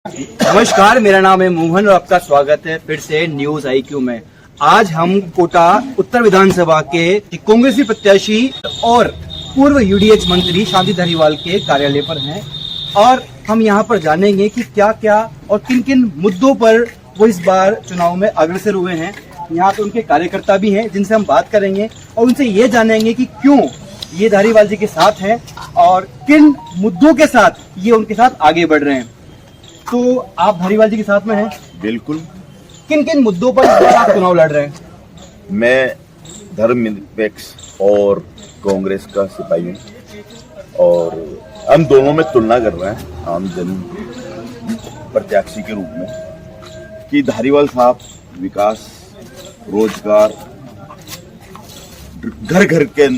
नमस्कार, मेरा नाम है मोहन और आपका स्वागत है फिर से न्यूज IQ में। आज हम कोटा उत्तर विधानसभा के कांग्रेसी प्रत्याशी और पूर्व UDH मंत्री शांति धारीवाल के कार्यालय पर हैं और हम यहां पर जानेंगे कि क्या क्या और किन किन मुद्दों पर वो इस बार चुनाव में अग्रसर हुए हैं। यहाँ पे उनके कार्यकर्ता भी हैं जिनसे हम बात करेंगे और उनसे ये जानेंगे कि क्यों ये धारीवाल जी के साथ हैं और किन मुद्दों के साथ ये उनके साथ आगे बढ़ रहे हैं। तो आप धारीवाल जी के साथ में हैं? बिल्कुल। किन किन मुद्दों पर आप चुनाव लड़ रहे हैं? मैं धर्मनिरपेक्ष और कांग्रेस का सिपाही हूँ और हम दोनों में तुलना कर रहे हैं आम जन प्रत्याशी के रूप में कि धारीवाल साहब विकास, रोजगार, घर घर के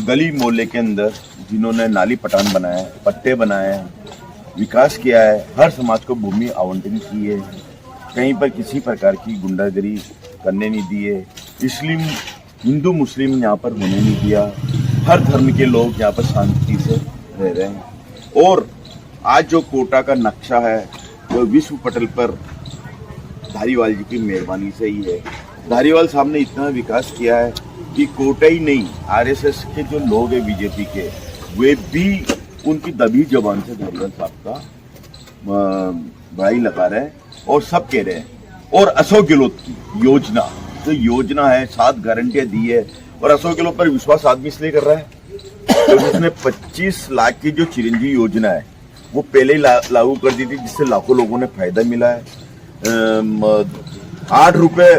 गली मोहल्ले के अंदर जिन्होंने नाली पटान बनाया है, पट्टे बनाए हैं, विकास किया है, हर समाज को भूमि आवंटन की है, कहीं पर किसी प्रकार की गुंडागर्दी करने नहीं दी है, इसलिए हिंदू मुस्लिम यहाँ पर होने नहीं दिया, हर धर्म के लोग यहाँ पर शांति से रह रहे हैं। और आज जो कोटा का नक्शा है वो विश्व पटल पर धारीवाल जी की मेहरबानी से ही है। धारीवाल साहब ने इतना विकास किया है कि कोटा ही नहीं, RSS के जो लोग हैं बीजेपी के, वे भी उनकी दबी जबान से धारीवाल साहब का बड़ाई लगा रहे हैं और सब कह रहे हैं। और अशोक गहलोत की योजना, जो योजना है 7 गारंटियां दी है और अशोक गहलोत पर विश्वास आदमी इसलिए कर रहा है तो उसने 25 लाख की जो चिरंजीवी योजना है वो पहले ही लागू कर दी थी, जिससे लाखों लोगों ने फायदा मिला है। 8 रुपए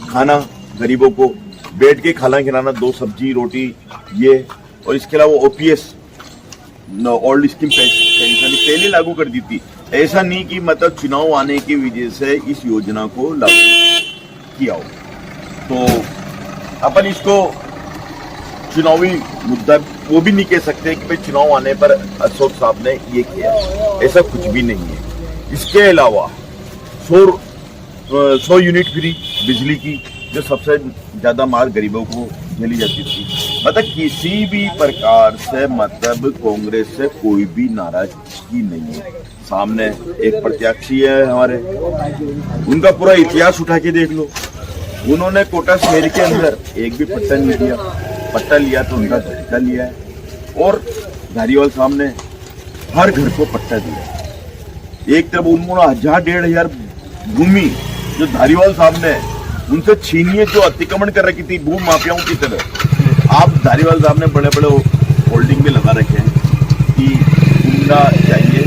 खाना गरीबों को, बैठ के खाना खिलाना, 2 सब्जी रोटी, ये। और इसके अलावा OPS ओल्ड स्कीम पेंशन पहले लागू कर दी थी। ऐसा नहीं कि मतलब चुनाव आने की वजह से इस योजना को लागू किया हो। तो अपन इसको चुनावी मुद्दा वो भी नहीं कह सकते कि भाई चुनाव आने पर अशोक साहब ने ये किया, ऐसा कुछ भी नहीं है। इसके अलावा 100 यूनिट फ्री बिजली की, जो सबसे ज्यादा मार गरीबों को झेली जाती थी। मतलब किसी भी प्रकार से मतलब कांग्रेस से कोई भी नाराजगी नहीं है। सामने एक प्रत्याशी है हमारे, उनका पूरा इतिहास उठा के देख लो। उन्होंने कोटा शहर के अंदर एक भी पट्टा नहीं दिया, पट्टा लिया तो उनका झटका लिया है। और धारीवाल साहब ने हर घर को पट्टा दिया। एक तरफ उन्होंने 1000-1500 भूमि जो धारीवाल साहब ने उनसे छीनिए, जो अतिक्रमण कर रखी थी भू माफियाओं की तरह। आप धारीवाल साहब ने बड़े बड़े होल्डिंग में लगा रखे हैं कि गुंडा चाहिए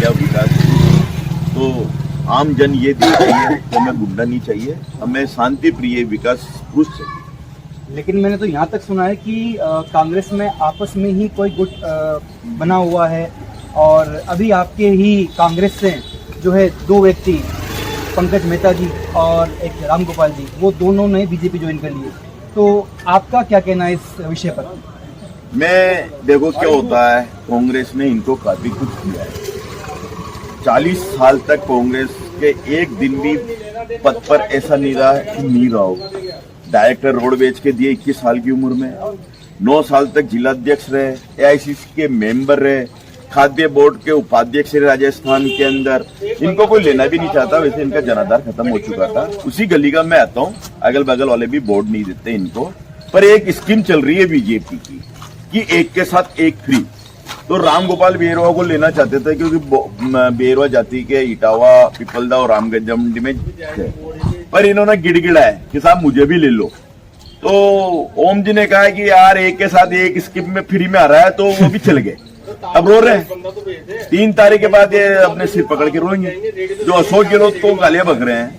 या विकास। तो आम जन ये देख रही है कि हमें गुंडा नहीं चाहिए, हमें शांति प्रिय विकास पुरुष चाहिए। लेकिन मैंने तो यहाँ तक सुना है कि कांग्रेस में आपस में ही कोई गुट बना हुआ है और अभी आपके ही कांग्रेस से जो है 2 व्यक्ति, पंकज मेहता जी और एक रामगोपाल जी, वो दोनों ने बीजेपी ज्वाइन कर लिए। तो आपका क्या कहना है इस विषय पर? मैं देखो क्या होता है, कांग्रेस ने इनको काफी कुछ किया है। 40 साल तक कांग्रेस के एक दिन भी पद पर ऐसा नहीं रहा कि नहीं रहा हो। डायरेक्टर रोड बेच के दिए 21 साल की उम्र में, 9 साल तक जिलाध्यक्ष रहे, AICC के मेंबर रहे, खाद्य बोर्ड के उपाध्यक्ष राजस्थान के अंदर। इनको कोई लेना भी नहीं चाहता, वैसे इनका जनाधार खत्म हो चुका था। उसी गली का मैं आता हूँ, अगल बगल वाले भी वोट नहीं देते इनको। पर एक स्कीम चल रही है बीजेपी की कि एक के साथ एक फ्री। तो रामगोपाल बेरवा को लेना चाहते थे क्योंकि बेरवा जाति के इटावा, पिपलदा और रामगंज मंडी में थे, पर इन्होंने गिड़गिड़ा है कि साहब मुझे भी ले लो। तो ओम जी ने कहा कि यार एक के साथ एक स्कीम में फ्री में आ रहा है, तो वो भी चल गए। अब रो रहे हैं, 3 तारीख के बाद ये अपने सिर पकड़ के रोएंगे। जो अशोक गहलोत को गालियां बक रहे हैं,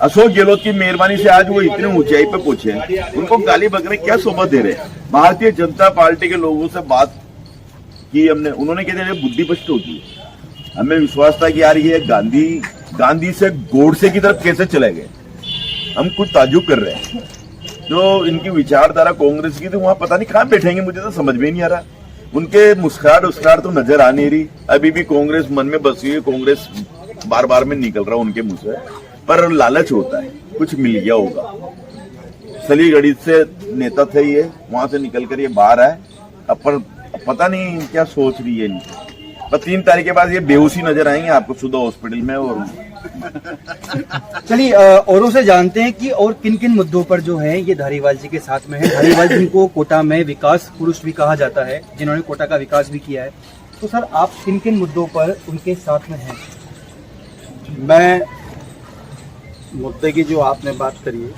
अशोक गहलोत की मेहरबानी से आज वो इतनी ऊंचाई पे पहुंचे हैं, उनको गाली बक रहे, क्या शोभा दे रहे हैं। भारतीय जनता पार्टी के लोगों से बात की हमने, उन्होंने कहते बुद्धि भ्रष्ट होगी। हमें विश्वास था कि यार ये गांधी से गोडसे की तरफ कैसे चले गए। हम कुछ ताजुब कर रहे हैं। जो इनकी विचारधारा कांग्रेस की थी, वहां पता नहीं कहां बैठेंगे, मुझे तो समझ में नहीं आ रहा। उनके मुस्कुराहट तो नजर आ नहीं रही। अभी भी कांग्रेस मन में बसी हुई, कांग्रेस बार बार में निकल रहा उनके मुंह से। पर लालच होता है, कुछ मिल गया होगा। सलीगढ़ी से नेता थे ये, वहां से निकल कर ये बाहर आए। अब पता नहीं क्या सोच रही है इनकी। पर 3 तारीख के बाद ये बेहोशी नजर आएंगे आपको सुधा हॉस्पिटल में। और चलिए औरों से जानते हैं कि और किन किन मुद्दों पर जो है ये धारीवाल जी के साथ में है। धारीवाल जी को कोटा में विकास पुरुष भी कहा जाता है, जिन्होंने कोटा का विकास भी किया है। तो सर आप किन किन मुद्दों पर उनके साथ में हैं? मैं मुद्दे की जो आपने बात करी है,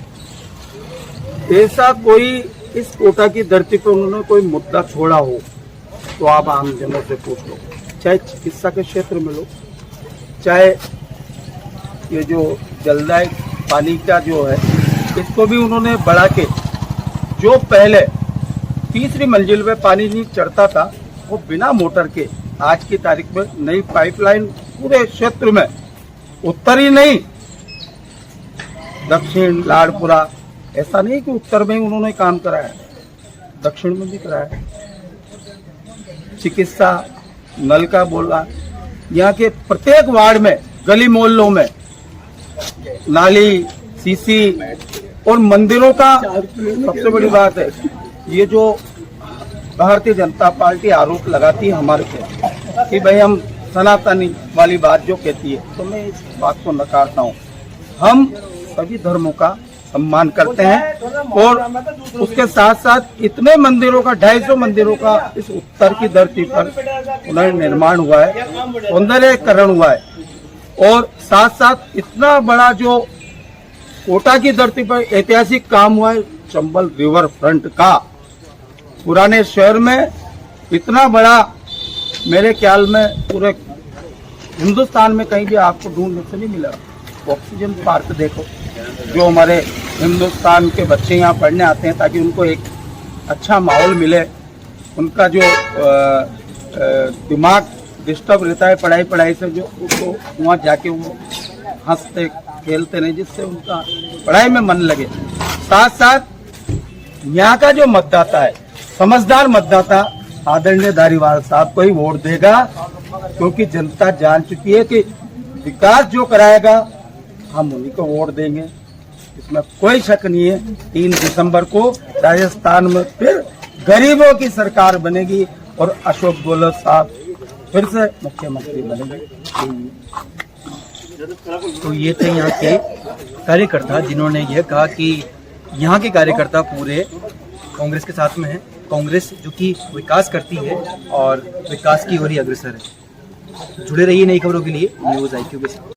ऐसा कोई इस कोटा की धरती पर उन्होंने कोई मुद्दा छोड़ा हो तो आप आम जनों से पूछ लो, चाहे चिकित्सा के क्षेत्र में लो, चाहे ये जो जलदाय पानी का जो है इसको भी उन्होंने बढ़ा के, जो पहले 3री मंजिल पे पानी नहीं चढ़ता था वो बिना मोटर के आज की तारीख में नई पाइपलाइन पूरे क्षेत्र में, उत्तर ही नहीं दक्षिण लाड़पुरा, ऐसा नहीं कि उत्तर में ही उन्होंने काम कराया, दक्षिण में भी कराया। चिकित्सा नल का बोला, यहाँ के प्रत्येक वार्ड में गली मोहल्लों में नाली सीसी और मंदिरों का सबसे बड़ी बात है, ये जो भारतीय जनता पार्टी आरोप लगाती है हमारे पे कि भाई हम सनातनी वाली बात जो कहती है, तो मैं इस बात को नकारता हूँ। हम सभी धर्मों का सम्मान करते हैं और उसके साथ साथ इतने मंदिरों का 250 मंदिरों का इस उत्तर की धरती पर पुनर्निर्माण हुआ है, सौंदर्यकरण हुआ है और साथ साथ इतना बड़ा जो कोटा की धरती पर ऐतिहासिक काम हुआ है चंबल रिवर फ्रंट का, पुराने शहर में इतना बड़ा मेरे ख्याल में पूरे हिंदुस्तान में कहीं भी आपको ढूंढने से नहीं मिला। ऑक्सीजन पार्क देखो, जो हमारे हिंदुस्तान के बच्चे यहाँ पढ़ने आते हैं ताकि उनको एक अच्छा माहौल मिले, उनका जो दिमाग डिस्टर्ब रहता है पढ़ाई से, जो उसको वहाँ जाके वो हंसते खेलते नहीं, जिससे उनका पढ़ाई में मन लगे। साथ साथ यहाँ का जो मतदाता है, समझदार मतदाता आदरणीय धारीवाल साहब को ही वोट देगा, क्योंकि जनता जान चुकी है कि विकास जो कराएगा हम उन्हीं को वोट देंगे, इसमें कोई शक नहीं है। 3 दिसंबर को राजस्थान में फिर गरीबों की सरकार बनेगी और अशोक गहलोत साहब फिर से मुख्यमंत्री बनेंगे। तो ये थे यहाँ के कार्यकर्ता, जिन्होंने यह कहा कि यहाँ के कार्यकर्ता पूरे कांग्रेस के साथ में है, कांग्रेस जो कि विकास करती है और विकास की ओर ही अग्रसर है। जुड़े रहिए नई खबरों के लिए न्यूज़ IQ के साथ।